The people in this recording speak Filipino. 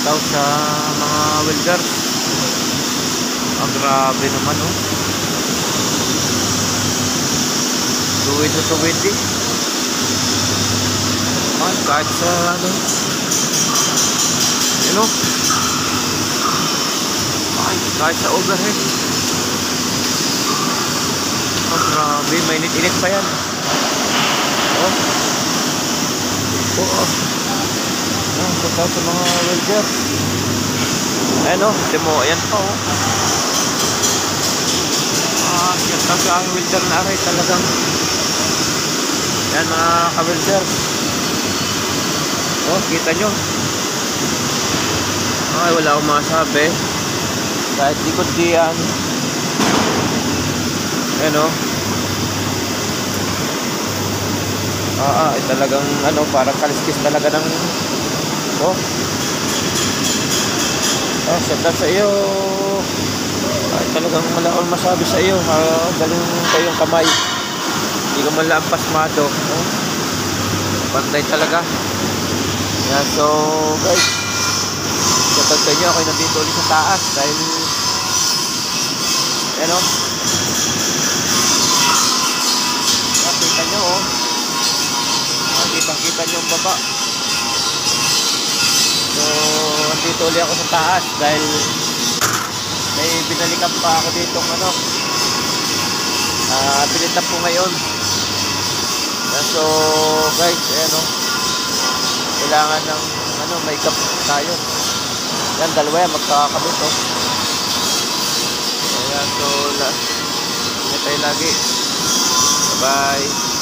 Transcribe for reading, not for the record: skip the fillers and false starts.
out sa mga welder. Grabe naman, oh. Tuwid na tuwid, eh. Kahit sa ano, you know, kahit sa overhead. Grabe, mainit-init pa yan. Oh. Shout out sa mga welder. Ayan, oh, demo, ayan pa, oh. Shout out sa ang welder na aray, talagang yan mga ka-welder. Oh, kita nyo. Ay, wala akong masabi. Kahit likod diyan. Ayan, oh. Talagang ano, parang kaliskis talaga ng oh. Shout out sa iyo. Ay, talagang wala akong masabi sa iyo. Galing kayong kamay. Hindi ko man lang pasmado, oh. Pantay talaga. Yeah, so guys, shout out sa inyo. Ako'y nandito ulit sa taas dahil ayan, oh. Kita nyo, oh. Kita nyo ang baba. So nandito ulit ako sa taas dahil may binalikan pa ako dito ano, pilitan po ngayon. Yeah, so guys, ayan, oh. Kailangan ng ano, may cup tayo. Yan, dalawa yan, magkakabit, oh. Ayan, so ingat tayo lagi. Bye bye.